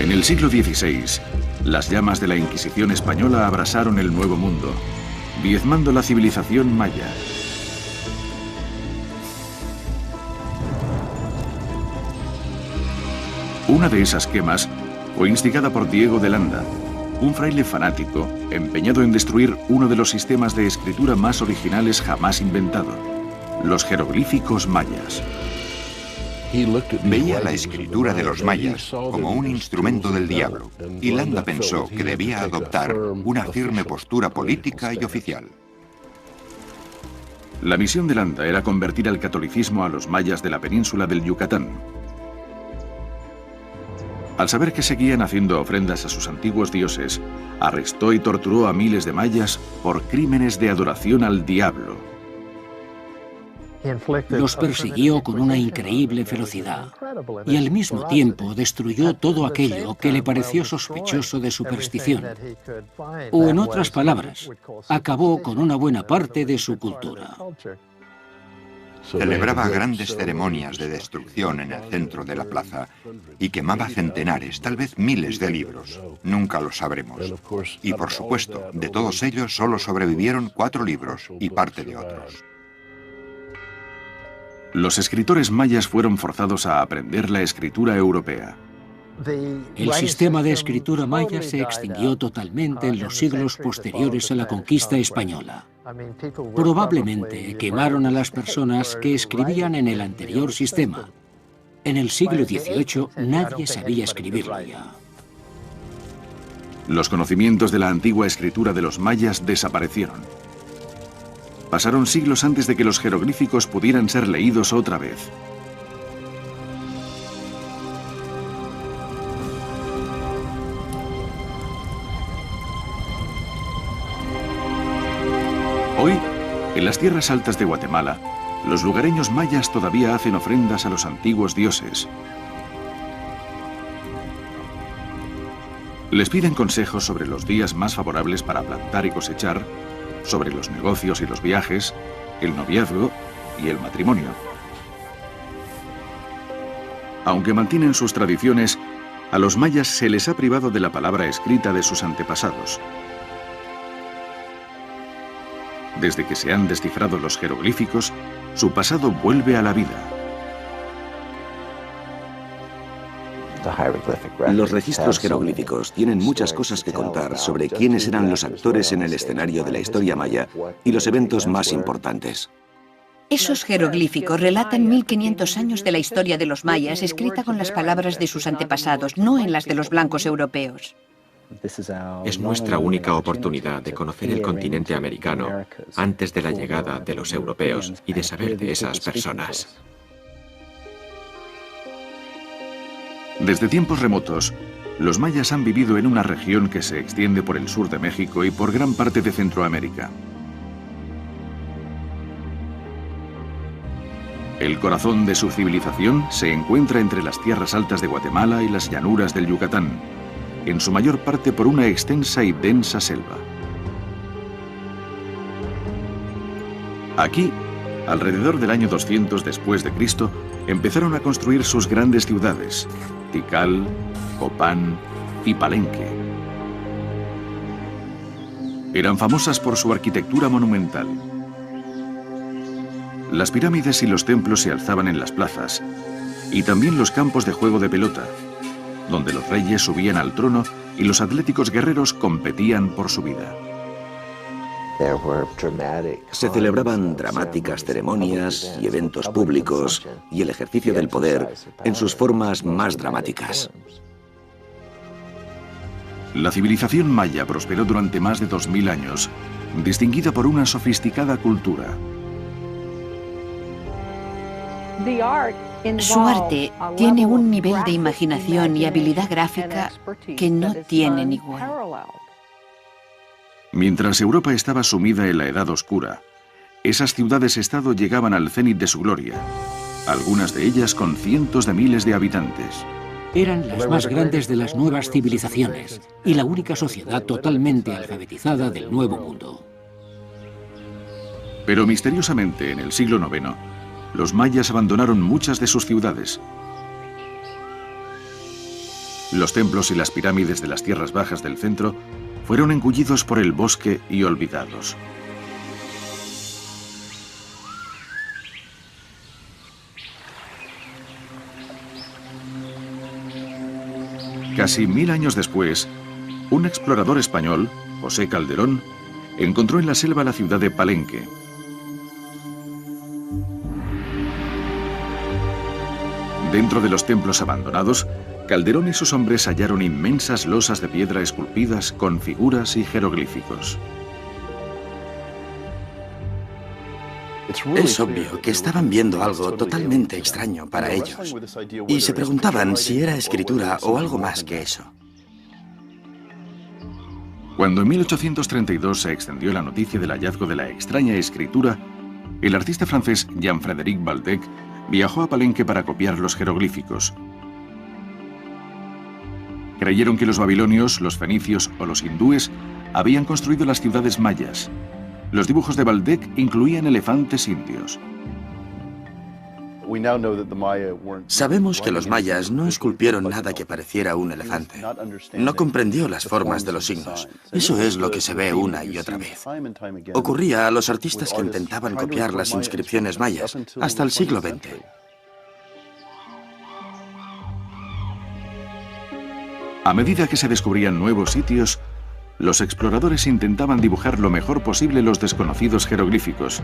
En el siglo XVI, las llamas de la Inquisición española abrasaron el Nuevo Mundo, diezmando la civilización maya. Una de esas quemas fue instigada por Diego de Landa, un fraile fanático empeñado en destruir uno de los sistemas de escritura más originales jamás inventado, los jeroglíficos mayas. Veía la escritura de los mayas como un instrumento del diablo, y Landa pensó que debía adoptar una firme postura política y oficial. La misión de Landa era convertir al catolicismo a los mayas de la península del Yucatán. Al saber que seguían haciendo ofrendas a sus antiguos dioses, arrestó y torturó a miles de mayas por crímenes de adoración al diablo. Los persiguió con una increíble ferocidad y al mismo tiempo destruyó todo aquello que le pareció sospechoso de superstición. O en otras palabras, acabó con una buena parte de su cultura. Celebraba grandes ceremonias de destrucción en el centro de la plaza y quemaba centenares, tal vez miles de libros. Nunca lo sabremos. Y por supuesto, de todos ellos solo sobrevivieron 4 libros y parte de otros. Los escritores mayas fueron forzados a aprender la escritura europea. El sistema de escritura maya se extinguió totalmente en los siglos posteriores a la conquista española. Probablemente quemaron a las personas que escribían en el anterior sistema. En el siglo XVIII nadie sabía escribirlo ya. Los conocimientos de la antigua escritura de los mayas desaparecieron. Pasaron siglos antes de que los jeroglíficos pudieran ser leídos otra vez. Hoy, en las tierras altas de Guatemala, los lugareños mayas todavía hacen ofrendas a los antiguos dioses. Les piden consejos sobre los días más favorables para plantar y cosechar, sobre los negocios y los viajes, el noviazgo y el matrimonio. Aunque mantienen sus tradiciones, a los mayas se les ha privado de la palabra escrita de sus antepasados. Desde que se han descifrado los jeroglíficos, su pasado vuelve a la vida. Los registros jeroglíficos tienen muchas cosas que contar sobre quiénes eran los actores en el escenario de la historia maya y los eventos más importantes. Esos jeroglíficos relatan 1500 años de la historia de los mayas, escrita con las palabras de sus antepasados, no en las de los blancos europeos. Es nuestra única oportunidad de conocer el continente americano antes de la llegada de los europeos y de saber de esas personas. Desde tiempos remotos, los mayas han vivido en una región que se extiende por el sur de México y por gran parte de Centroamérica. El corazón de su civilización se encuentra entre las tierras altas de Guatemala y las llanuras del Yucatán, en su mayor parte por una extensa y densa selva. Aquí, alrededor del año 200 después de Cristo, empezaron a construir sus grandes ciudades, Tikal, Copán y Palenque. Eran famosas por su arquitectura monumental. Las pirámides y los templos se alzaban en las plazas, y también los campos de juego de pelota, donde los reyes subían al trono y los atléticos guerreros competían por su vida. Se celebraban dramáticas ceremonias y eventos públicos y el ejercicio del poder en sus formas más dramáticas. La civilización maya prosperó durante más de 2000 años, distinguida por una sofisticada cultura. Su arte tiene un nivel de imaginación y habilidad gráfica que no tienen igual. Mientras Europa estaba sumida en la Edad Oscura, esas ciudades-estado llegaban al cenit de su gloria, algunas de ellas con cientos de miles de habitantes. Eran las más grandes de las nuevas civilizaciones y la única sociedad totalmente alfabetizada del Nuevo Mundo. Pero misteriosamente, en el siglo IX, los mayas abandonaron muchas de sus ciudades. Los templos y las pirámides de las tierras bajas del centro fueron engullidos por el bosque y olvidados. Casi 1000 años después, un explorador español, José Calderón, encontró en la selva la ciudad de Palenque. Dentro de los templos abandonados, Calderón y sus hombres hallaron inmensas losas de piedra esculpidas con figuras y jeroglíficos. Es obvio que estaban viendo algo totalmente extraño para ellos y se preguntaban si era escritura o algo más que eso. Cuando en 1832 se extendió la noticia del hallazgo de la extraña escritura, el artista francés Jean-Frédéric Valdec viajó a Palenque para copiar los jeroglíficos. Creyeron que los babilonios, los fenicios o los hindúes habían construido las ciudades mayas. Los dibujos de Valdec incluían elefantes indios. Sabemos que los mayas no esculpieron nada que pareciera un elefante. No comprendió las formas de los signos. Eso es lo que se ve una y otra vez. Ocurría a los artistas que intentaban copiar las inscripciones mayas hasta el siglo XX. A medida que se descubrían nuevos sitios, los exploradores intentaban dibujar lo mejor posible los desconocidos jeroglíficos,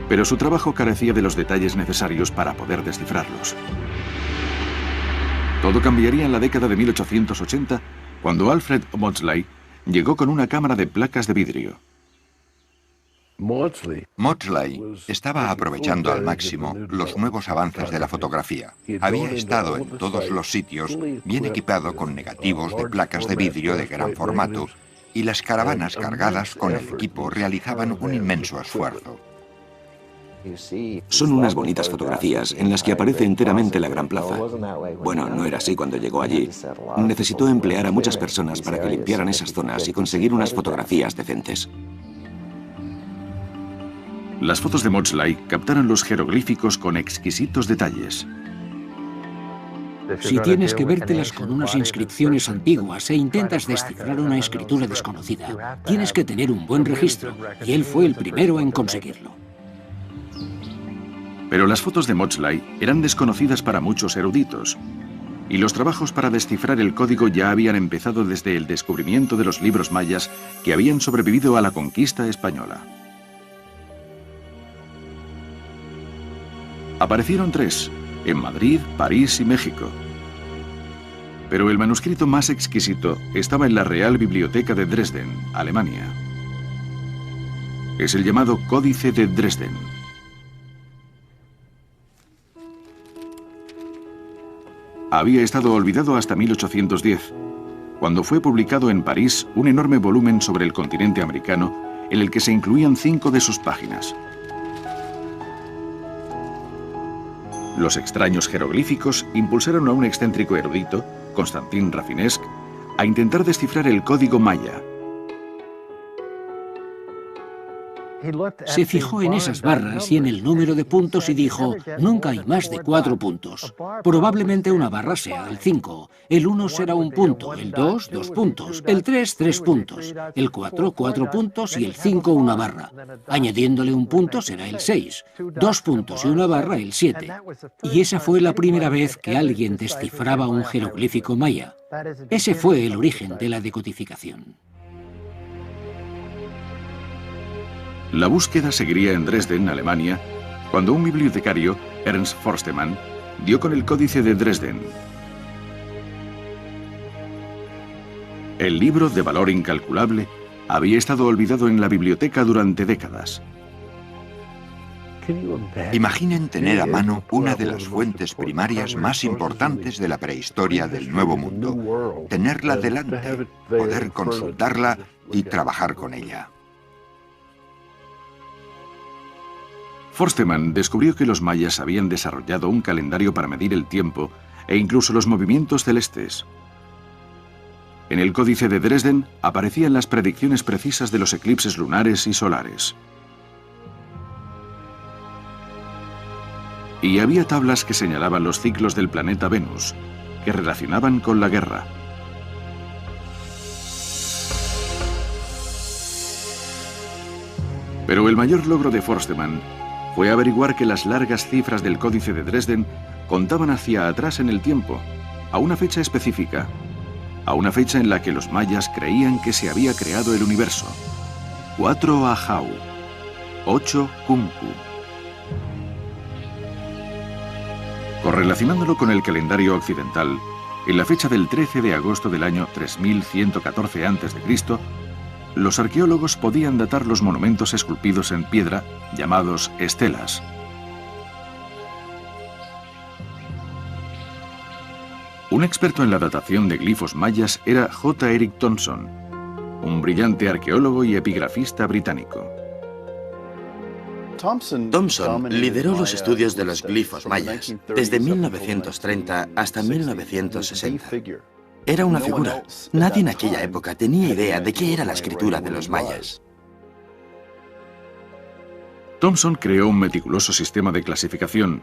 pero su trabajo carecía de los detalles necesarios para poder descifrarlos. Todo cambiaría en la década de 1880, cuando Alfred Maudslay llegó con una cámara de placas de vidrio. Maudslay estaba aprovechando al máximo los nuevos avances de la fotografía. Había estado en todos los sitios bien equipado con negativos de placas de vidrio de gran formato, y las caravanas cargadas con el equipo realizaban un inmenso esfuerzo. Son unas bonitas fotografías en las que aparece enteramente la Gran Plaza. Bueno, no era así cuando llegó allí. Necesitó emplear a muchas personas para que limpiaran esas zonas y conseguir unas fotografías decentes. Las fotos de Maudslay captaron los jeroglíficos con exquisitos detalles. Si tienes que vértelas con unas inscripciones antiguas e intentas descifrar una escritura desconocida, tienes que tener un buen registro, y él fue el primero en conseguirlo. Pero las fotos de Maudslay eran desconocidas para muchos eruditos, y los trabajos para descifrar el código ya habían empezado desde el descubrimiento de los libros mayas que habían sobrevivido a la conquista española. Aparecieron 3, en Madrid, París y México. Pero el manuscrito más exquisito estaba en la Real Biblioteca de Dresden, Alemania. Es el llamado Códice de Dresden. Había estado olvidado hasta 1810, cuando fue publicado en París un enorme volumen sobre el continente americano en el que se incluían 5 de sus páginas. Los extraños jeroglíficos impulsaron a un excéntrico erudito, Constantin Rafinesque, a intentar descifrar el código maya. Se fijó en esas barras y en el número de puntos y dijo, nunca hay más de 4 puntos. Probablemente una barra sea el 5, el 1 será un punto, el 2, 2 puntos, el 3, 3 puntos, el 4, 4 puntos y el 5 una barra. Añadiéndole un punto será el 6, 2 puntos y una barra el 7. Y esa fue la primera vez que alguien descifraba un jeroglífico maya. Ese fue el origen de la decodificación. La búsqueda seguiría en Dresden, Alemania, cuando un bibliotecario, Ernst Forstemann, dio con el Códice de Dresden. El libro, de valor incalculable, había estado olvidado en la biblioteca durante décadas. Imaginen tener a mano una de las fuentes primarias más importantes de la prehistoria del Nuevo Mundo, tenerla delante, poder consultarla y trabajar con ella. Forstemann descubrió que los mayas habían desarrollado un calendario para medir el tiempo e incluso los movimientos celestes. En el Códice de Dresden aparecían las predicciones precisas de los eclipses lunares y solares. Y había tablas que señalaban los ciclos del planeta Venus, que relacionaban con la guerra. Pero el mayor logro de Forstemann fue averiguar que las largas cifras del Códice de Dresden contaban hacia atrás en el tiempo, a una fecha específica, a una fecha en la que los mayas creían que se había creado el universo. 4 Ajau, 8 Kunku. Correlacionándolo con el calendario occidental, en la fecha del 13 de agosto del año 3114 a.C., los arqueólogos podían datar los monumentos esculpidos en piedra, llamados estelas. Un experto en la datación de glifos mayas era J. Eric Thompson, un brillante arqueólogo y epigrafista británico. Thompson lideró los estudios de los glifos mayas desde 1930 hasta 1960. Era una figura. Nadie en aquella época tenía idea de qué era la escritura de los mayas. Thompson creó un meticuloso sistema de clasificación,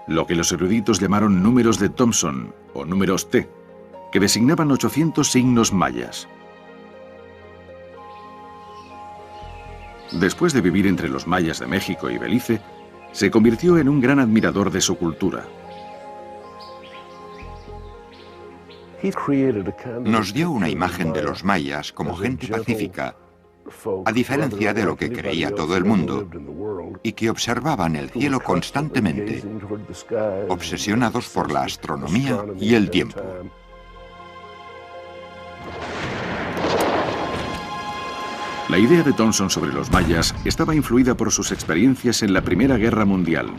lo que los eruditos llamaron números de Thompson, o números T, que designaban 800 signos mayas. Después de vivir entre los mayas de México y Belice, se convirtió en un gran admirador de su cultura. Nos dio una imagen de los mayas como gente pacífica, a diferencia de lo que creía todo el mundo, y que observaban el cielo constantemente, obsesionados por la astronomía y el tiempo. La idea de Thompson sobre los mayas estaba influida por sus experiencias en la Primera Guerra Mundial.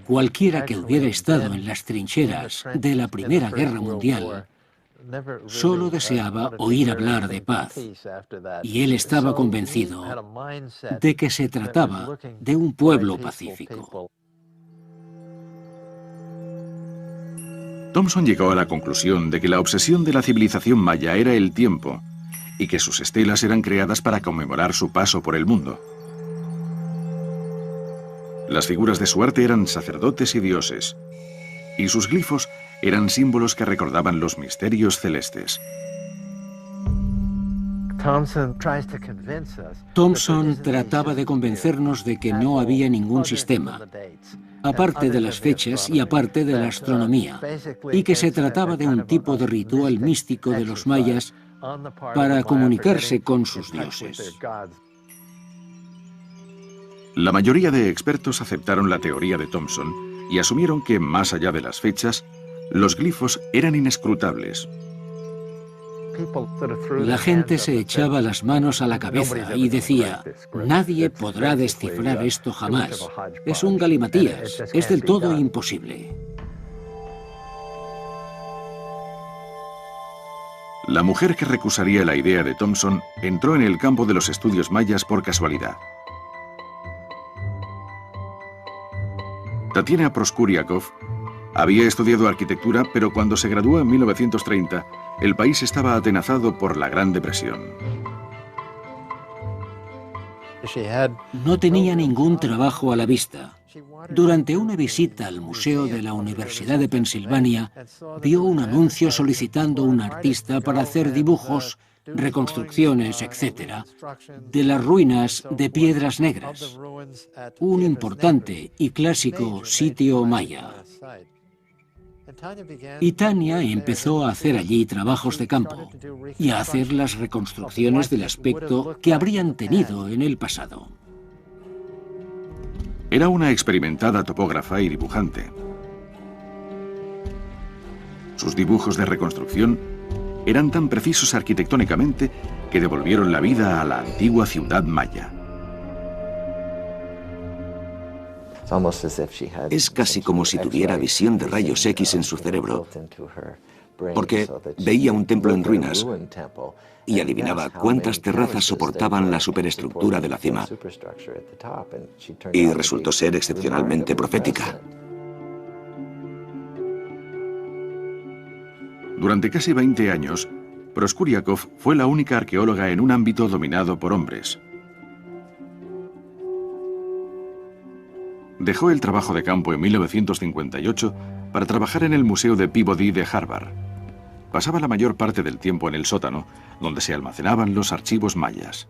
Cualquiera que hubiera estado en las trincheras de la Primera Guerra Mundial solo deseaba oír hablar de paz, y él estaba convencido de que se trataba de un pueblo pacífico. Thompson llegó a la conclusión de que la obsesión de la civilización maya era el tiempo, y que sus estelas eran creadas para conmemorar su paso por el mundo. Las figuras de su arte eran sacerdotes y dioses, y sus glifos eran símbolos que recordaban los misterios celestes. Thompson trataba de convencernos de que no había ningún sistema, aparte de las fechas y aparte de la astronomía, y que se trataba de un tipo de ritual místico de los mayas para comunicarse con sus dioses. La mayoría de expertos aceptaron la teoría de Thompson y asumieron que, más allá de las fechas, los glifos eran inescrutables. La gente se echaba las manos a la cabeza y decía: nadie podrá descifrar esto jamás. Es un galimatías, es del todo imposible. La mujer que recusaría la idea de Thompson entró en el campo de los estudios mayas por casualidad. Tatiana Proskuriakov había estudiado arquitectura, pero cuando se graduó en 1930, el país estaba atenazado por la Gran Depresión. No tenía ningún trabajo a la vista. Durante una visita al Museo de la Universidad de Pensilvania, vio un anuncio solicitando un artista para hacer dibujos, reconstrucciones, etc., de las ruinas de Piedras Negras, un importante y clásico sitio maya. Y Tania empezó a hacer allí trabajos de campo y a hacer las reconstrucciones del aspecto que habrían tenido en el pasado. Era una experimentada topógrafa y dibujante. Sus dibujos de reconstrucción eran tan precisos arquitectónicamente que devolvieron la vida a la antigua ciudad maya. Es casi como si tuviera visión de rayos X en su cerebro, porque veía un templo en ruinas y adivinaba cuántas terrazas soportaban la superestructura de la cima. Y resultó ser excepcionalmente profética. Durante casi 20 años, Proskuriakov fue la única arqueóloga en un ámbito dominado por hombres. Dejó el trabajo de campo en 1958 para trabajar en el Museo de Peabody de Harvard. pasaba la mayor parte del tiempo en el sótano, donde se almacenaban los archivos mayas.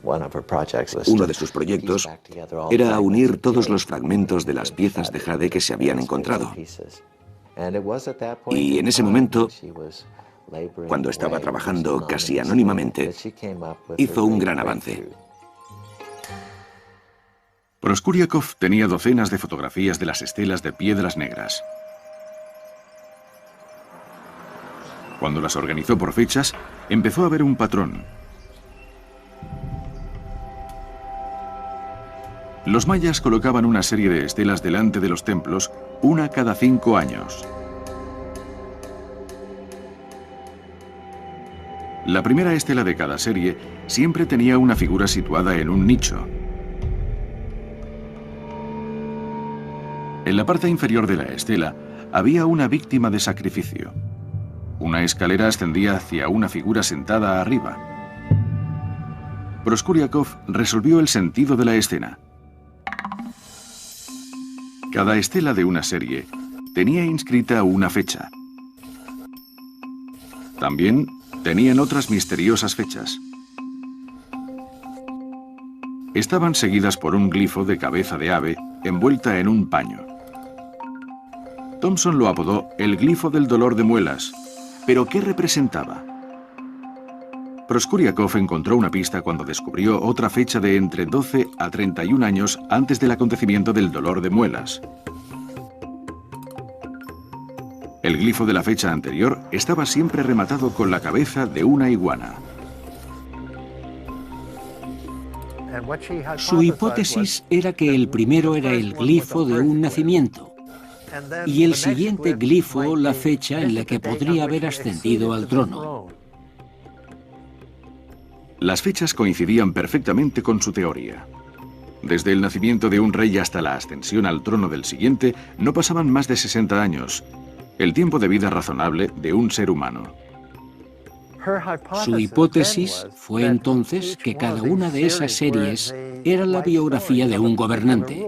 Uno de sus proyectos era unir todos los fragmentos de las piezas de jade que se habían encontrado. Y en ese momento, cuando estaba trabajando casi anónimamente, hizo un gran avance. Proskuriakov tenía docenas de fotografías de las estelas de piedras negras. Cuando las organizó por fechas, empezó a ver un patrón. Los mayas colocaban una serie de estelas delante de los templos, una cada 5 años. La primera estela de cada serie siempre tenía una figura situada en un nicho. En la parte inferior de la estela había una víctima de sacrificio. Una escalera ascendía hacia una figura sentada arriba. Proskuriakov resolvió el sentido de la escena. Cada estela de una serie tenía inscrita una fecha. También tenían otras misteriosas fechas. Estaban seguidas por un glifo de cabeza de ave envuelta en un paño. Thompson lo apodó el glifo del dolor de muelas. ¿Pero qué representaba? Proskuriakov encontró una pista cuando descubrió otra fecha de entre 12 a 31 años antes del acontecimiento del dolor de muelas. El glifo de la fecha anterior estaba siempre rematado con la cabeza de una iguana. Su hipótesis era que el primero era el glifo de un nacimiento y el siguiente glifo la fecha en la que podría haber ascendido al trono. Las fechas coincidían perfectamente con su teoría. Desde el nacimiento de un rey hasta la ascensión al trono del siguiente no pasaban más de 60 años, el tiempo de vida razonable de un ser humano. Su hipótesis fue entonces que cada una de esas series era la biografía de un gobernante.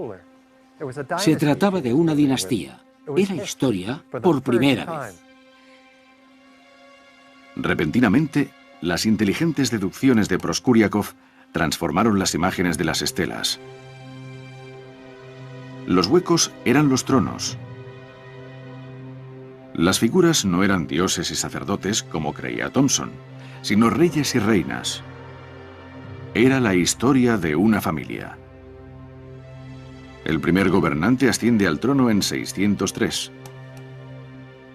Se trataba de una dinastía. Era historia por primera vez. Repentinamente, las inteligentes deducciones de Proskuriakov transformaron las imágenes de las estelas. Los huecos eran los tronos. Las figuras no eran dioses y sacerdotes, como creía Thompson, sino reyes y reinas. Era la historia de una familia. El primer gobernante asciende al trono en 603.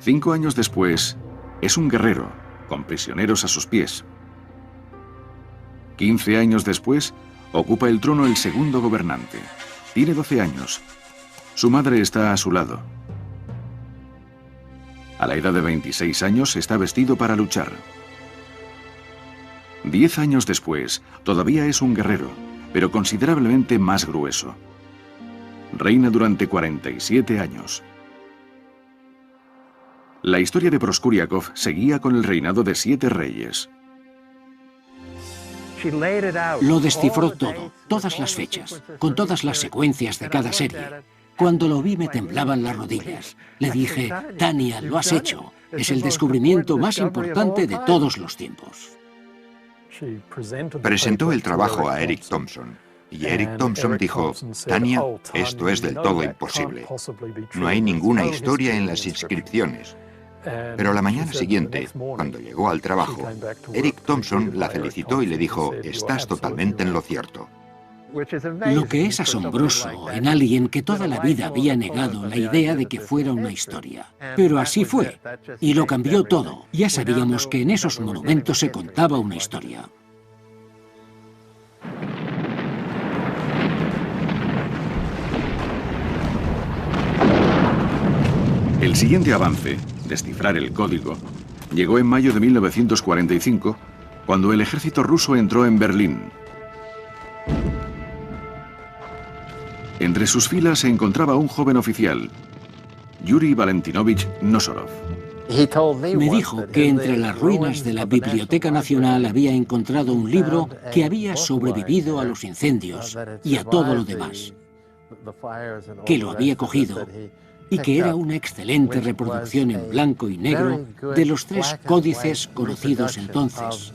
5 años después, es un guerrero, con prisioneros a sus pies. 15 años después, ocupa el trono el segundo gobernante. Tiene 12 años. Su madre está a su lado. A la edad de 26 años está vestido para luchar. 10 años después, todavía es un guerrero, pero considerablemente más grueso. Reina durante 47 años. La historia de Proskuriakov seguía con el reinado de 7 reyes. Lo descifró todo, todas las fechas, con todas las secuencias de cada serie. Cuando lo vi me temblaban las rodillas. Le dije, Tania, lo has hecho. Es el descubrimiento más importante de todos los tiempos. Presentó el trabajo a Eric Thompson. Y Eric Thompson dijo, Tania, esto es del todo imposible. No hay ninguna historia en las inscripciones. Pero la mañana siguiente, cuando llegó al trabajo, Eric Thompson la felicitó y le dijo, estás totalmente en lo cierto. Lo que es asombroso en alguien que toda la vida había negado la idea de que fuera una historia. Pero así fue, y lo cambió todo. Ya sabíamos que en esos monumentos se contaba una historia. El siguiente avance, descifrar el código, llegó en mayo de 1945, cuando el ejército ruso entró en Berlín. Entre sus filas se encontraba un joven oficial, Yuri Valentinovich Nosorov. Me dijo que entre las ruinas de la Biblioteca Nacional había encontrado un libro que había sobrevivido a los incendios y a todo lo demás, que lo había cogido y que era una excelente reproducción en blanco y negro de los 3 códices conocidos entonces,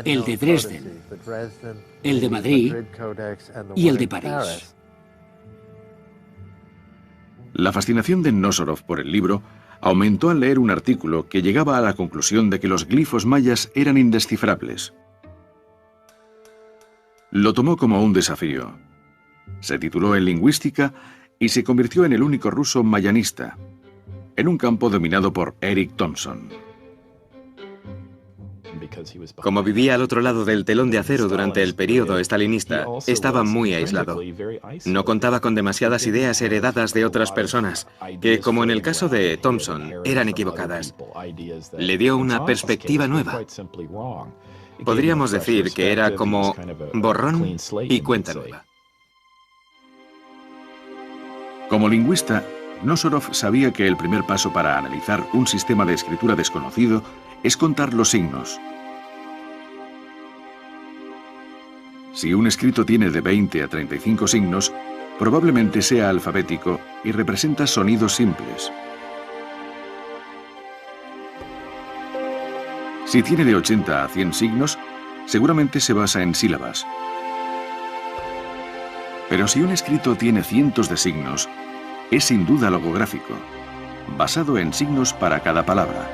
el de Dresden, el de Madrid y el de París. La fascinación de Nossorov por el libro aumentó al leer un artículo que llegaba a la conclusión de que los glifos mayas eran indescifrables. Lo tomó como un desafío. Se tituló en lingüística y se convirtió en el único ruso mayanista, en un campo dominado por Eric Thompson. Como vivía al otro lado del telón de acero durante el período estalinista, estaba muy aislado. No contaba con demasiadas ideas heredadas de otras personas, que, como en el caso de Thompson, eran equivocadas. Le dio una perspectiva nueva. Podríamos decir que era como borrón y cuenta nueva. Como lingüista, Nossorov sabía que el primer paso para analizar un sistema de escritura desconocido es contar los signos. Si un escrito tiene de 20 a 35 signos, probablemente sea alfabético y representa sonidos simples. Si tiene de 80 a 100 signos, seguramente se basa en sílabas. Pero si un escrito tiene cientos de signos, es sin duda logográfico, basado en signos para cada palabra.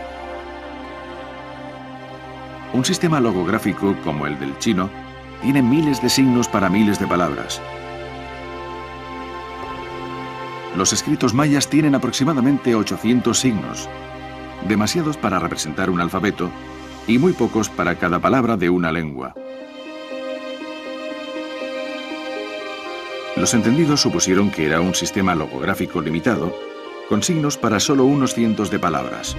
Un sistema logográfico como el del chino tiene miles de signos para miles de palabras. Los escritos mayas tienen aproximadamente 800 signos, demasiados para representar un alfabeto y muy pocos para cada palabra de una lengua. Los entendidos supusieron que era un sistema logográfico limitado, con signos para solo unos cientos de palabras.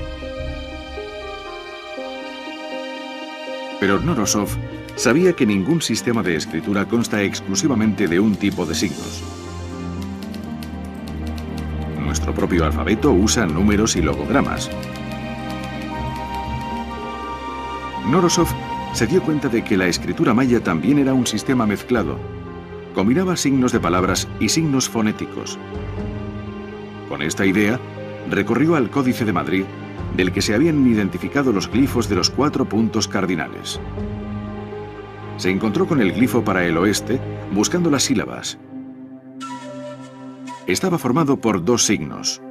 Pero Knorosov sabía que ningún sistema de escritura consta exclusivamente de un tipo de signos. Nuestro propio alfabeto usa números y logogramas. Knorosov se dio cuenta de que la escritura maya también era un sistema mezclado. Combinaba signos de palabras y signos fonéticos. Con esta idea, recorrió al Códice de Madrid, del que se habían identificado los glifos de los 4 puntos cardinales. Se encontró con el glifo para el oeste, buscando las sílabas. Estaba formado por 2 signos.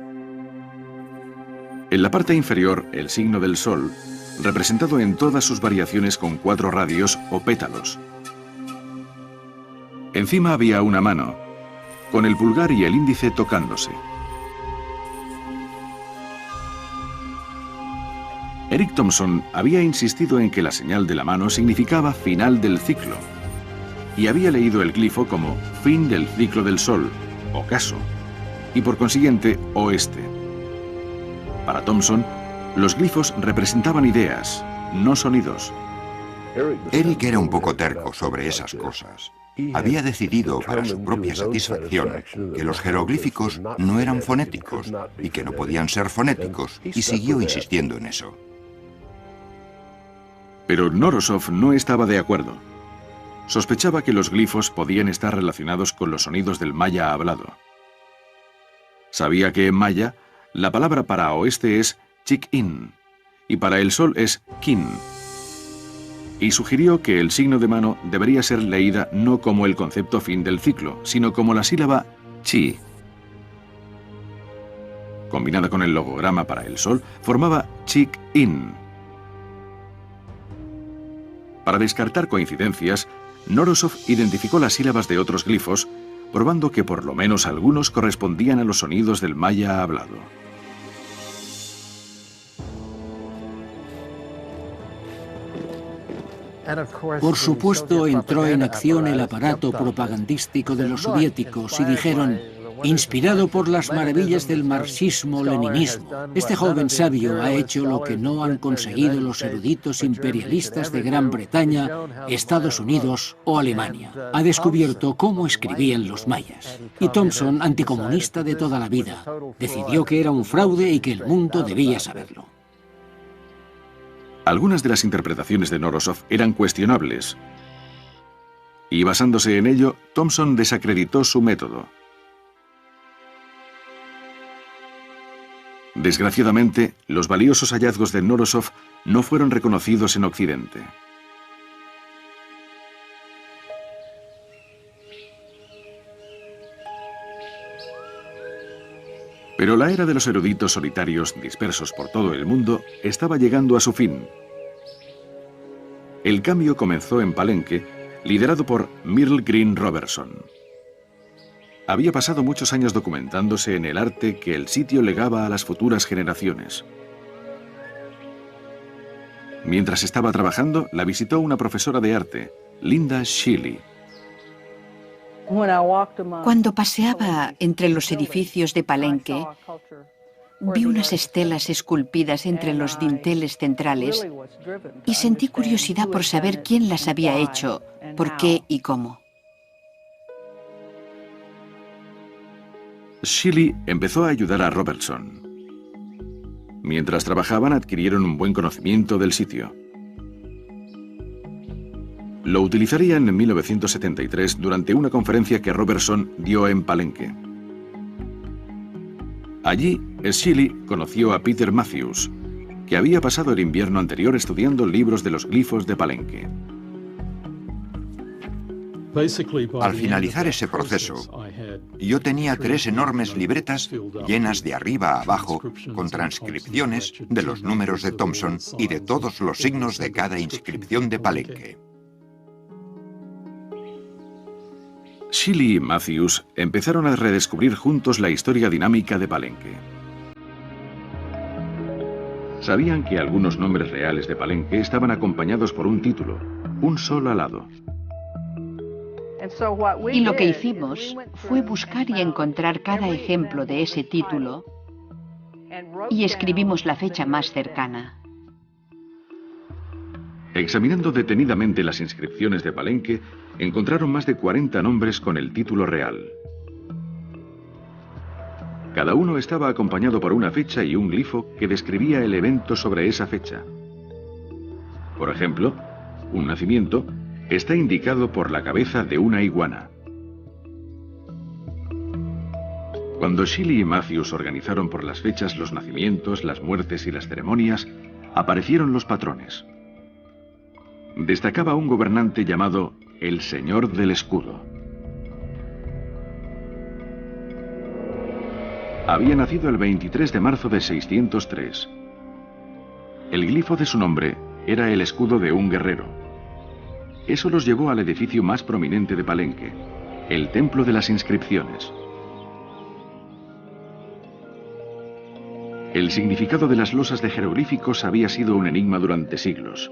En la parte inferior, el signo del sol, representado en todas sus variaciones con 4 radios o pétalos. Encima había una mano, con el pulgar y el índice tocándose. Eric Thompson había insistido en que la señal de la mano significaba final del ciclo, y había leído el glifo como fin del ciclo del sol, ocaso, y por consiguiente oeste. Para Thompson, los glifos representaban ideas, no sonidos. Eric era un poco terco sobre esas cosas. Había decidido, para su propia satisfacción, que los jeroglíficos no eran fonéticos y que no podían ser fonéticos, y siguió insistiendo en eso. Pero Knorosov no estaba de acuerdo. Sospechaba que los glifos podían estar relacionados con los sonidos del maya hablado. Sabía que en maya, la palabra para oeste es chik-in y para el sol es kin. Y sugirió que el signo de mano debería ser leída no como el concepto fin del ciclo, sino como la sílaba chi. Combinada con el logograma para el sol, formaba chik-in. Para descartar coincidencias, Knorosov identificó las sílabas de otros glifos, probando que por lo menos algunos correspondían a los sonidos del maya hablado. Por supuesto, entró en acción el aparato propagandístico de los soviéticos y dijeron, inspirado por las maravillas del marxismo-leninismo, este joven sabio ha hecho lo que no han conseguido los eruditos imperialistas de Gran Bretaña, Estados Unidos o Alemania. Ha descubierto cómo escribían los mayas. Y Thompson, anticomunista de toda la vida, decidió que era un fraude y que el mundo debía saberlo. Algunas de las interpretaciones de Knorosov eran cuestionables, y basándose en ello, Thompson desacreditó su método. Desgraciadamente, los valiosos hallazgos de Knorosov no fueron reconocidos en Occidente. Pero la era de los eruditos solitarios dispersos por todo el mundo estaba llegando a su fin. El cambio comenzó en Palenque, liderado por Myrtle Green Robertson. Había pasado muchos años documentándose en el arte que el sitio legaba a las futuras generaciones. Mientras estaba trabajando, la visitó una profesora de arte, Linda Shiley. Cuando paseaba entre los edificios de Palenque, vi unas estelas esculpidas entre los dinteles centrales y sentí curiosidad por saber quién las había hecho, por qué y cómo. Shiley empezó a ayudar a Robertson. Mientras trabajaban, adquirieron un buen conocimiento del sitio. Lo utilizarían en 1973 durante una conferencia que Robertson dio en Palenque. Allí, Shiley conoció a Peter Matthews, que había pasado el invierno anterior estudiando libros de los glifos de Palenque. Al finalizar ese proceso, yo tenía 3 enormes libretas llenas de arriba a abajo con transcripciones de los números de Thompson y de todos los signos de cada inscripción de Palenque. Shiley y Matthews empezaron a redescubrir juntos la historia dinámica de Palenque. Sabían que algunos nombres reales de Palenque estaban acompañados por un título, un sol alado. Y lo que hicimos fue buscar y encontrar cada ejemplo de ese título y escribimos la fecha más cercana. Examinando detenidamente las inscripciones de Palenque, encontraron más de 40 nombres con el título real. Cada uno estaba acompañado por una fecha y un glifo que describía el evento sobre esa fecha. Por ejemplo, un nacimiento está indicado por la cabeza de una iguana. Cuando Shiley y Matthews organizaron por las fechas los nacimientos, las muertes y las ceremonias, aparecieron los patrones. Destacaba un gobernante llamado el Señor del Escudo. Había nacido el 23 de marzo de 603. El glifo de su nombre era el escudo de un guerrero. Eso los llevó al edificio más prominente de Palenque, el Templo de las Inscripciones. El significado de las losas de jeroglíficos había sido un enigma durante siglos.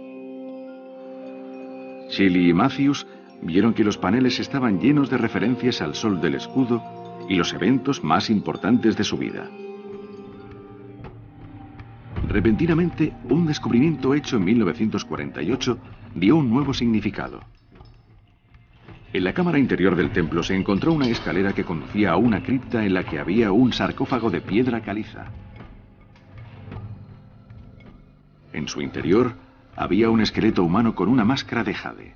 Shiley y Matthews vieron que los paneles estaban llenos de referencias al sol del escudo y los eventos más importantes de su vida. Repentinamente, un descubrimiento hecho en 1948 dio un nuevo significado. En la cámara interior del templo se encontró una escalera que conducía a una cripta en la que había un sarcófago de piedra caliza. En su interior había un esqueleto humano con una máscara de jade.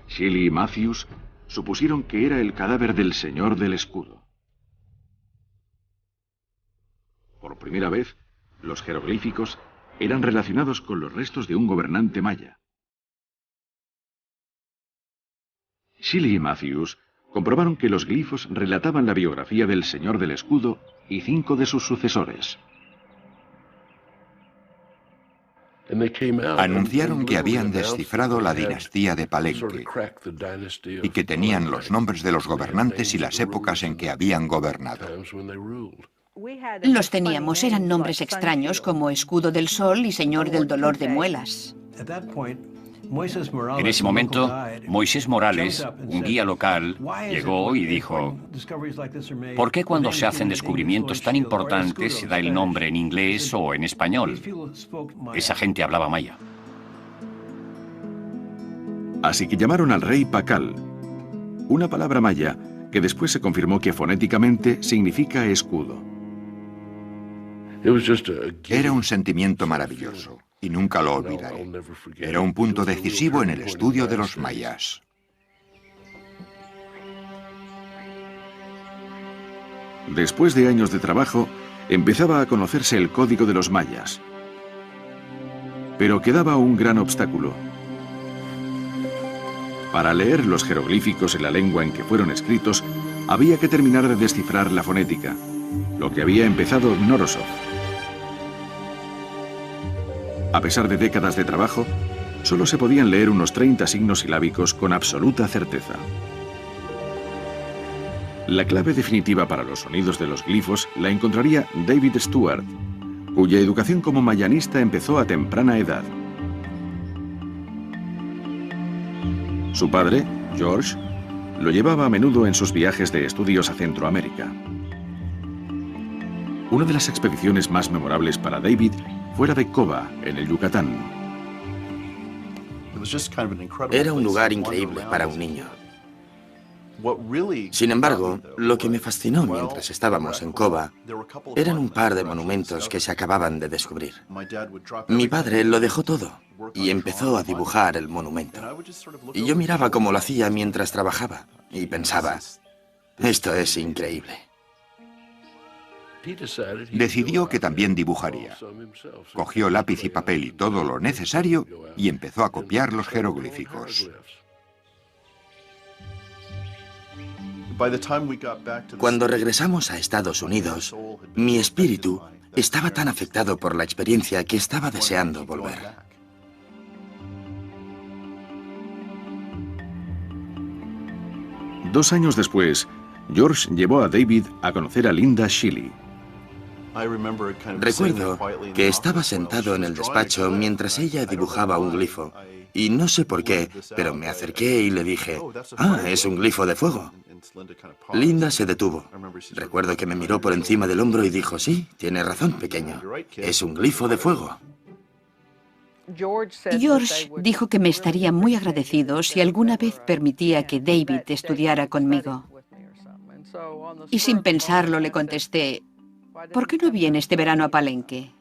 Shiley y Matthews supusieron que era el cadáver del Señor del Escudo. Por primera vez, los jeroglíficos eran relacionados con los restos de un gobernante maya. Shiley y Matthews comprobaron que los glifos relataban la biografía del Señor del Escudo y 5 de sus sucesores. Anunciaron que habían descifrado la dinastía de Palenque y que tenían los nombres de los gobernantes y las épocas en que habían gobernado. Los teníamos, eran nombres extraños como Escudo del Sol y Señor del Dolor de Muelas. En ese momento, Moisés Morales, un guía local, llegó y dijo: ¿por qué cuando se hacen descubrimientos tan importantes se da el nombre en inglés o en español? Esa gente hablaba maya. Así que llamaron al rey Pacal, una palabra maya que después se confirmó que fonéticamente significa escudo. Era un sentimiento maravilloso. Y nunca lo olvidaré. Era un punto decisivo en el estudio de los mayas. Después de años de trabajo, empezaba a conocerse el código de los mayas. Pero quedaba un gran obstáculo. Para leer los jeroglíficos en la lengua en que fueron escritos, había que terminar de descifrar la fonética, lo que había empezado Knorosov. A pesar de décadas de trabajo, solo se podían leer unos 30 signos silábicos con absoluta certeza. La clave definitiva para los sonidos de los glifos la encontraría David Stewart, cuya educación como mayanista empezó a temprana edad. Su padre, George, lo llevaba a menudo en sus viajes de estudios a Centroamérica. Una de las expediciones más memorables para David fue la de Coba, en el Yucatán. Era un lugar increíble para un niño. Sin embargo, lo que me fascinó mientras estábamos en Coba eran un par de monumentos que se acababan de descubrir. Mi padre lo dejó todo y empezó a dibujar el monumento. Y yo miraba cómo lo hacía mientras trabajaba y pensaba, esto es increíble. Decidió que también dibujaría. Cogió lápiz y papel y todo lo necesario y empezó a copiar los jeroglíficos. Cuando regresamos a Estados Unidos, mi espíritu estaba tan afectado por la experiencia que estaba deseando volver. Dos años después, George llevó a David a conocer a Linda Shiley. Recuerdo que estaba sentado en el despacho mientras ella dibujaba un glifo. Y no sé por qué, pero me acerqué y le dije, «Ah, es un glifo de fuego». Linda se detuvo. Recuerdo que me miró por encima del hombro y dijo, «Sí, tiene razón, pequeño. Es un glifo de fuego». George dijo que me estaría muy agradecido si alguna vez permitía que David estudiara conmigo. Y sin pensarlo le contesté, ¿por qué no viene este verano a Palenque?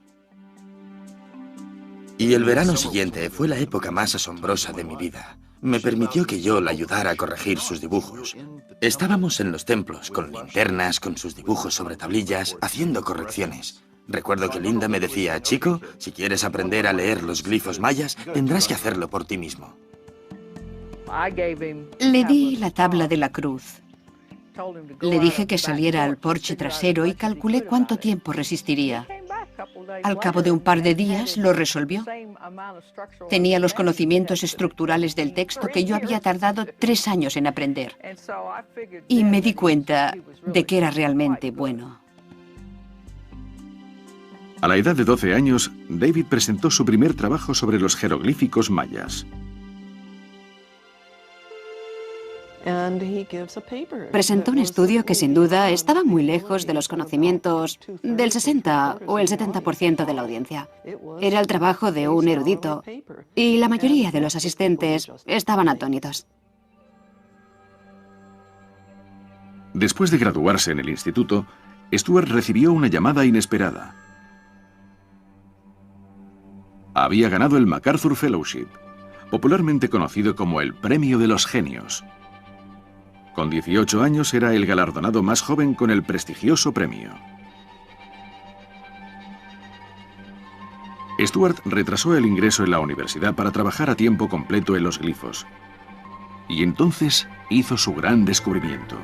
Y el verano siguiente fue la época más asombrosa de mi vida. Me permitió que yo la ayudara a corregir sus dibujos. Estábamos en los templos, con linternas, con sus dibujos sobre tablillas, haciendo correcciones. Recuerdo que Linda me decía, chico, si quieres aprender a leer los glifos mayas, tendrás que hacerlo por ti mismo. Le di la tabla de la cruz. Le dije que saliera al porche trasero y calculé cuánto tiempo resistiría. Al cabo de un par de días lo resolvió. Tenía los conocimientos estructurales del texto que yo había tardado 3 años en aprender. Y me di cuenta de que era realmente bueno. A la edad de 12 años, David presentó su primer trabajo sobre los jeroglíficos mayas. Presentó un estudio que sin duda estaba muy lejos de los conocimientos del 60 o el 70% de la audiencia. Era el trabajo de un erudito y la mayoría de los asistentes estaban atónitos. Después de graduarse en el instituto, Stewart recibió una llamada inesperada. Había ganado el MacArthur Fellowship, popularmente conocido como el Premio de los Genios. Con 18 años era el galardonado más joven con el prestigioso premio. Stewart retrasó el ingreso en la universidad para trabajar a tiempo completo en los glifos. Y entonces hizo su gran descubrimiento.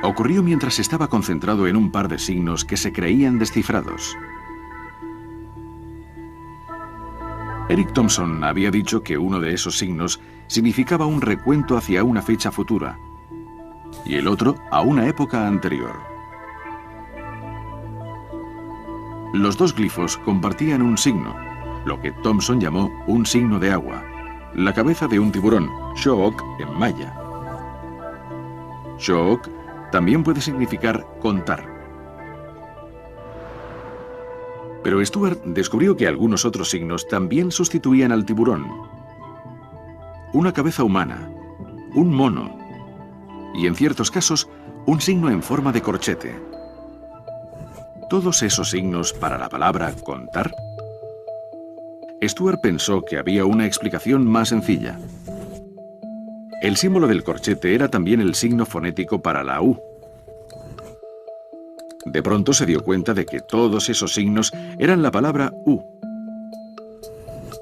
Ocurrió mientras estaba concentrado en un par de signos que se creían descifrados. Eric Thompson había dicho que uno de esos signos significaba un recuento hacia una fecha futura y el otro a una época anterior. Los dos glifos compartían un signo, lo que Thompson llamó un signo de agua, la cabeza de un tiburón, Sho'ok en maya. Sho'ok también puede significar contar. Pero Stewart descubrió que algunos otros signos también sustituían al tiburón. Una cabeza humana, un mono y, en ciertos casos, un signo en forma de corchete. ¿Todos esos signos para la palabra contar? Stewart pensó que había una explicación más sencilla. El símbolo del corchete era también el signo fonético para la U. De pronto se dio cuenta de que todos esos signos eran la palabra U.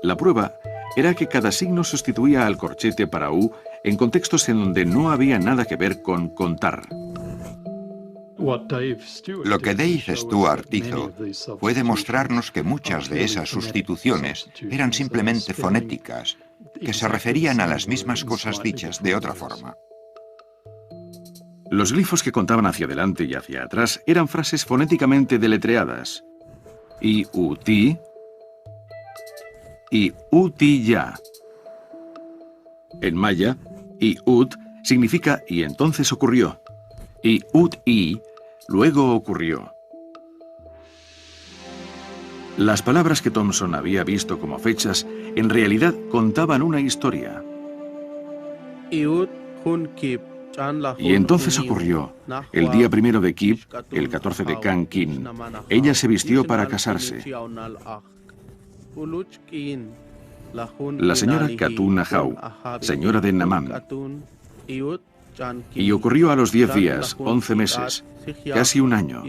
La prueba era que cada signo sustituía al corchete para U en contextos en donde no había nada que ver con contar. Lo que Dave Stewart hizo fue demostrarnos que muchas de esas sustituciones eran simplemente fonéticas, que se referían a las mismas cosas dichas de otra forma. Los glifos que contaban hacia adelante y hacia atrás eran frases fonéticamente deletreadas. I-U-T y U-T-Ya. En maya, I-Ut significa y entonces ocurrió. Y Ut-I luego ocurrió. Las palabras que Thomson había visto como fechas en realidad contaban una historia. Y entonces ocurrió. El día 1 de Kip, el 14 de Kan-Kin, ella se vistió para casarse. La señora Katun Ahau, señora de Namam. Y ocurrió a los 10 días, 11 meses, casi un año.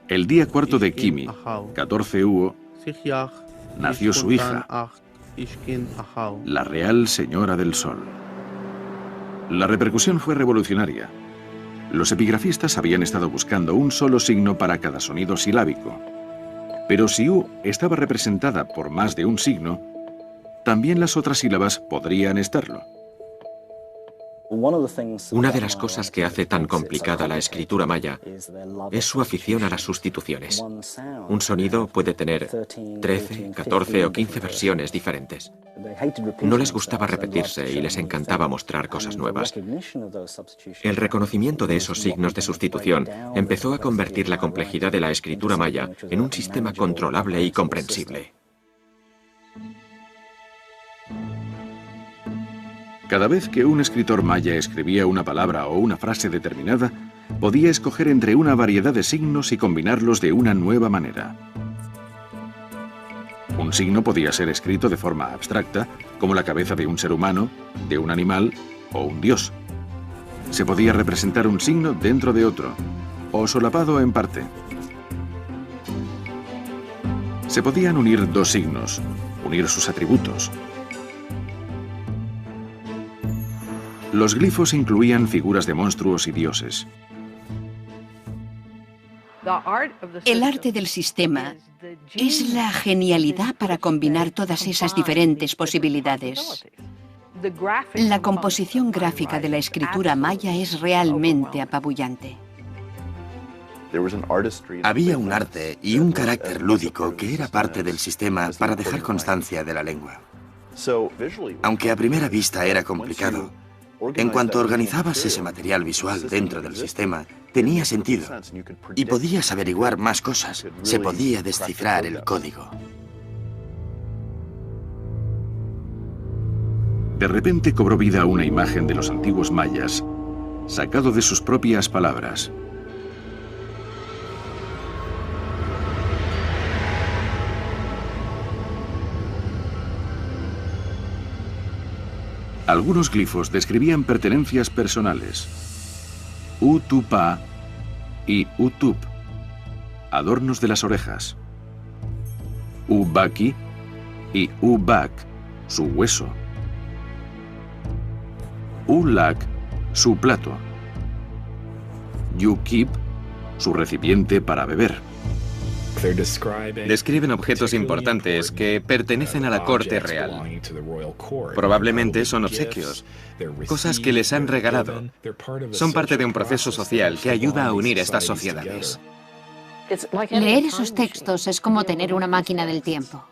El día 4 de Kimi, 14 Uo, nació su hija, la Real Señora del Sol. La repercusión fue revolucionaria. Los epigrafistas habían estado buscando un solo signo para cada sonido silábico. Pero si U estaba representada por más de un signo, también las otras sílabas podrían estarlo. Una de las cosas que hace tan complicada la escritura maya es su afición a las sustituciones. Un sonido puede tener 13, 14 o 15 versiones diferentes. No les gustaba repetirse y les encantaba mostrar cosas nuevas. El reconocimiento de esos signos de sustitución empezó a convertir la complejidad de la escritura maya en un sistema controlable y comprensible. Cada vez que un escritor maya escribía una palabra o una frase determinada, podía escoger entre una variedad de signos y combinarlos de una nueva manera. Un signo podía ser escrito de forma abstracta, como la cabeza de un ser humano, de un animal o un dios. Se podía representar un signo dentro de otro, o solapado en parte. Se podían unir dos signos, unir sus atributos. Los glifos incluían figuras de monstruos y dioses. El arte del sistema es la genialidad para combinar todas esas diferentes posibilidades. La composición gráfica de la escritura maya es realmente apabullante. Había un arte y un carácter lúdico que era parte del sistema para dejar constancia de la lengua. Aunque a primera vista era complicado, en cuanto organizabas ese material visual dentro del sistema, tenía sentido. Y podías averiguar más cosas. Se podía descifrar el código. De repente cobró vida una imagen de los antiguos mayas, sacado de sus propias palabras. Algunos glifos describían pertenencias personales. Utupa y Utup, adornos de las orejas. Ubaki y Ubak, su hueso. Ulak, su plato. Yukip, su recipiente para beber. Describen objetos importantes que pertenecen a la corte real. Probablemente son obsequios, cosas que les han regalado. Son parte de un proceso social que ayuda a unir estas sociedades. Leer esos textos es como tener una máquina del tiempo.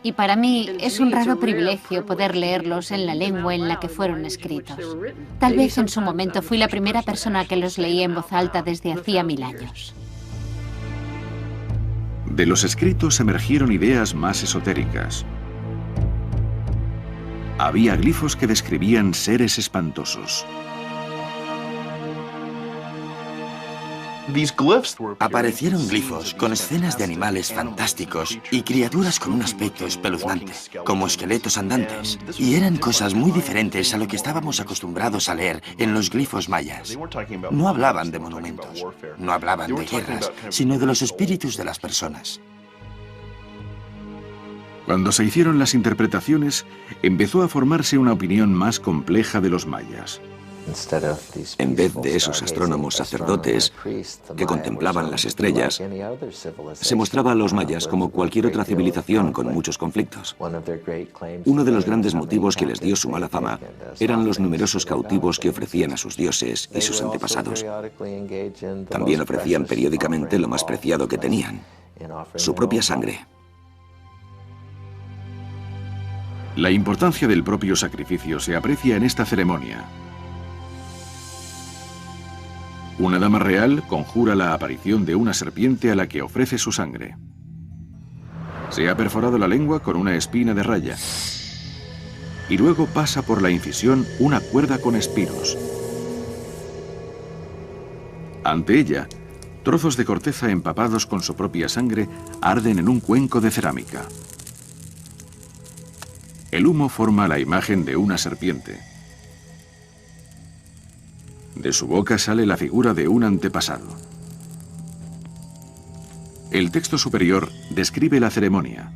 Y para mí es un raro privilegio poder leerlos en la lengua en la que fueron escritos. Tal vez en su momento fui la primera persona que los leía en voz alta desde hacía 1000 años. De los escritos emergieron ideas más esotéricas. Había glifos que describían seres espantosos. Aparecieron glifos con escenas de animales fantásticos y criaturas con un aspecto espeluznante, como esqueletos andantes. Y eran cosas muy diferentes a lo que estábamos acostumbrados a leer en los glifos mayas. No hablaban de monumentos, no hablaban de guerras, sino de los espíritus de las personas. Cuando se hicieron las interpretaciones, empezó a formarse una opinión más compleja de los mayas. En vez de esos astrónomos sacerdotes que contemplaban las estrellas, se mostraba a los mayas como cualquier otra civilización con muchos conflictos. Uno de los grandes motivos que les dio su mala fama eran los numerosos cautivos que ofrecían a sus dioses y sus antepasados. También ofrecían periódicamente lo más preciado que tenían, su propia sangre. La importancia del propio sacrificio se aprecia en esta ceremonia. Una dama real conjura la aparición de una serpiente a la que ofrece su sangre. Se ha perforado la lengua con una espina de raya y luego pasa por la incisión una cuerda con espiros. Ante ella, trozos de corteza empapados con su propia sangre arden en un cuenco de cerámica. El humo forma la imagen de una serpiente. De su boca sale la figura de un antepasado. El texto superior describe la ceremonia.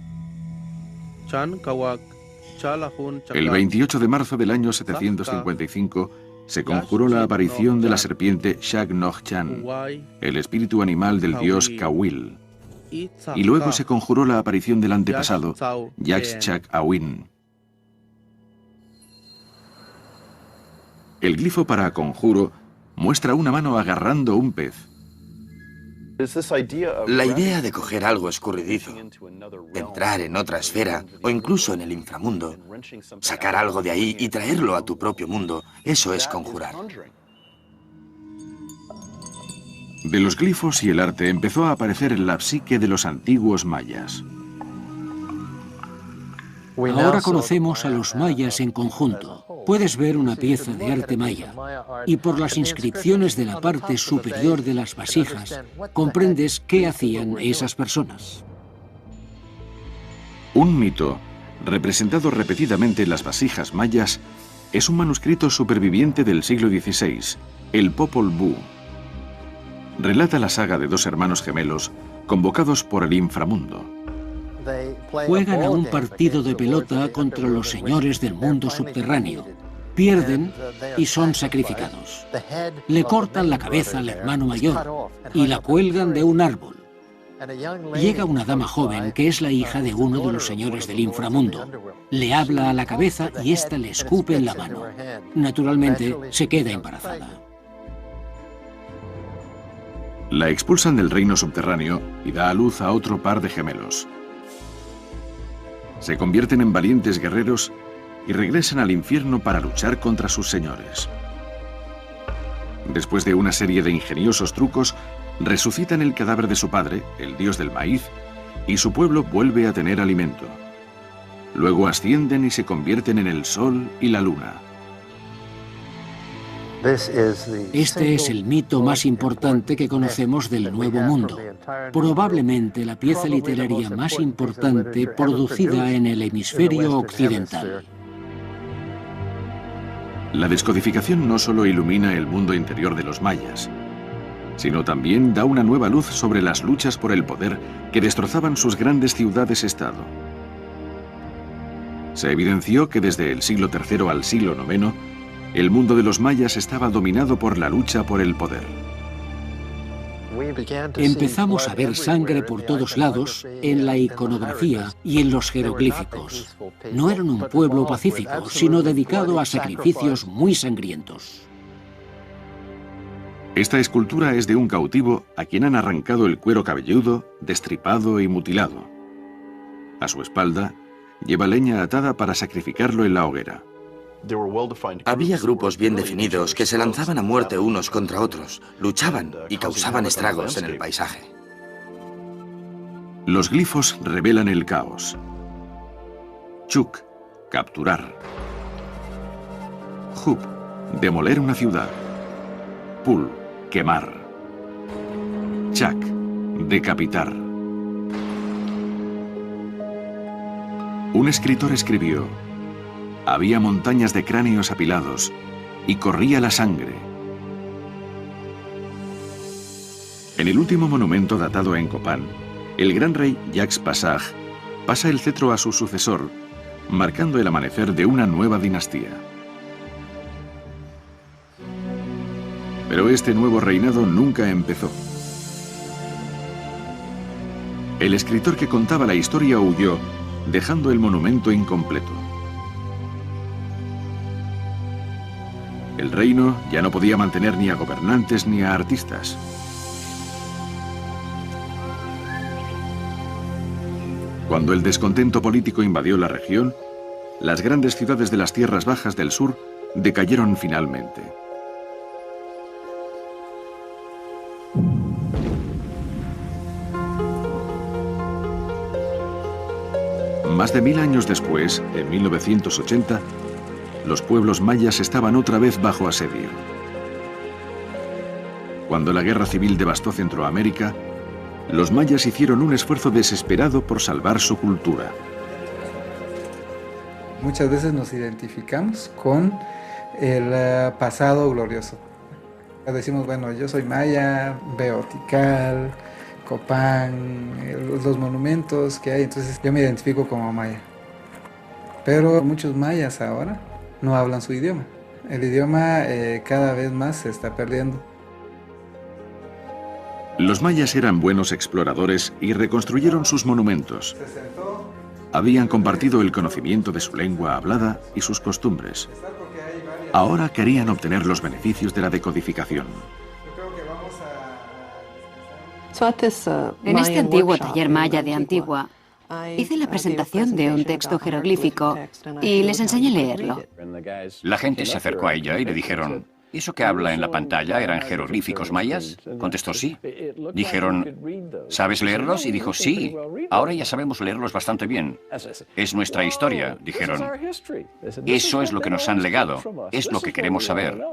El 28 de marzo del año 755 se conjuró la aparición de la serpiente Shag Nog Chan, el espíritu animal del dios Kawil. Y luego se conjuró la aparición del antepasado Yax Chak Awin. El glifo para conjuro muestra una mano agarrando un pez. La idea de coger algo escurridizo, entrar en otra esfera o incluso en el inframundo, sacar algo de ahí y traerlo a tu propio mundo, eso es conjurar. De los glifos y el arte empezó a aparecer la psique de los antiguos mayas. Ahora conocemos a los mayas en conjunto. Puedes ver una pieza de arte maya y por las inscripciones de la parte superior de las vasijas comprendes qué hacían esas personas. Un mito, representado repetidamente en las vasijas mayas, es un manuscrito superviviente del siglo XVI, el Popol Vuh. Relata la saga de dos hermanos gemelos convocados por el inframundo. Juegan a un partido de pelota contra los señores del mundo subterráneo. Pierden y son sacrificados. Le cortan la cabeza al hermano mayor y la cuelgan de un árbol. Llega una dama joven que es la hija de uno de los señores del inframundo. Le habla a la cabeza y ésta le escupe en la mano. Naturalmente, se queda embarazada. La expulsan del reino subterráneo y da a luz a otro par de gemelos. Se convierten en valientes guerreros y regresan al infierno para luchar contra sus señores. Después de una serie de ingeniosos trucos, resucitan el cadáver de su padre, el dios del maíz, y su pueblo vuelve a tener alimento. Luego ascienden y se convierten en el sol y la luna. Este es el mito más importante que conocemos del Nuevo Mundo. Probablemente la pieza literaria más importante producida en el hemisferio occidental. La descodificación no solo ilumina el mundo interior de los mayas, sino también da una nueva luz sobre las luchas por el poder que destrozaban sus grandes ciudades-estado. Se evidenció que desde el siglo III al siglo IX, el mundo de los mayas estaba dominado por la lucha por el poder. Empezamos a ver sangre por todos lados en la iconografía y en los jeroglíficos. No eran un pueblo pacífico, sino dedicado a sacrificios muy sangrientos. Esta escultura es de un cautivo a quien han arrancado el cuero cabelludo, destripado y mutilado. A su espalda lleva leña atada para sacrificarlo en la hoguera. Había grupos bien definidos que se lanzaban a muerte unos contra otros, luchaban y causaban estragos en el paisaje. Los glifos revelan el caos. Chuk, capturar. Hub, demoler una ciudad. Pul, quemar. Chak, decapitar. Un escritor escribió: había montañas de cráneos apilados y corría la sangre. En el último monumento datado en Copán, el gran rey Jacques Passage pasa el cetro a su sucesor, marcando el amanecer de una nueva dinastía. Pero este nuevo reinado nunca empezó. El escritor que contaba la historia huyó, dejando el monumento incompleto. El reino ya no podía mantener ni a gobernantes ni a artistas. Cuando el descontento político invadió la región, las grandes ciudades de las tierras bajas del sur decayeron finalmente. Más de 1000 años después, en 1980, los pueblos mayas estaban otra vez bajo asedio. Cuando la guerra civil devastó Centroamérica, los mayas hicieron un esfuerzo desesperado por salvar su cultura. Muchas veces nos identificamos con el pasado glorioso. Decimos, bueno, yo soy maya, veo Tikal, Copán, los monumentos que hay, entonces yo me identifico como maya. Pero muchos mayas ahora no hablan su idioma. El idioma cada vez más se está perdiendo. Los mayas eran buenos exploradores y reconstruyeron sus monumentos. Habían compartido el conocimiento de su lengua hablada y sus costumbres. Ahora querían obtener los beneficios de la decodificación. En este antiguo taller maya de Antigua, hice la presentación de un texto jeroglífico y les enseñé a leerlo. La gente se acercó a ella y le dijeron: ¿eso que habla en la pantalla eran jeroglíficos mayas? Contestó sí. Dijeron: ¿sabes leerlos? Y dijo: sí, ahora ya sabemos leerlos bastante bien. Es nuestra historia, dijeron. Eso es lo que nos han legado, es lo que queremos saber.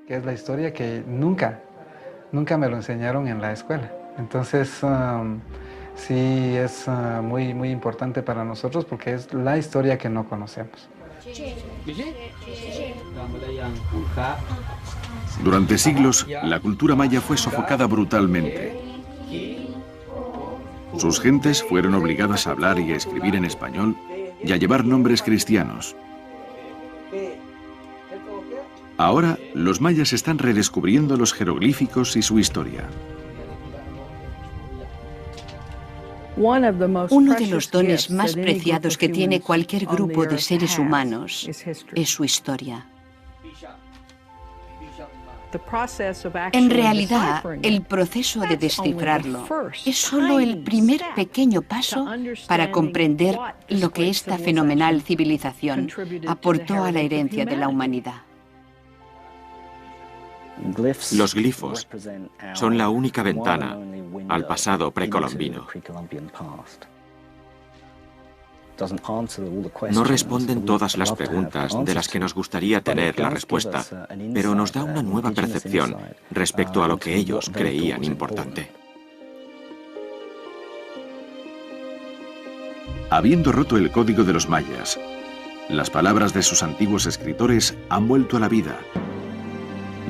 Que es la historia que nunca me lo enseñaron en la escuela. Entonces, sí es muy importante para nosotros porque es la historia que no conocemos. Durante siglos, la cultura maya fue sofocada brutalmente. Sus gentes fueron obligadas a hablar y a escribir en español y a llevar nombres cristianos. Ahora, los mayas están redescubriendo los jeroglíficos y su historia. Uno de los dones más preciados que tiene cualquier grupo de seres humanos es su historia. En realidad, el proceso de descifrarlo es solo el primer pequeño paso para comprender lo que esta fenomenal civilización aportó a la herencia de la humanidad. Los glifos son la única ventana al pasado precolombino. No responden todas las preguntas de las que nos gustaría tener la respuesta, pero nos da una nueva percepción respecto a lo que ellos creían importante. Habiendo roto el código de los mayas, las palabras de sus antiguos escritores han vuelto a la vida,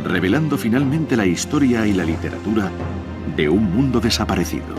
revelando finalmente la historia y la literatura de un mundo desaparecido.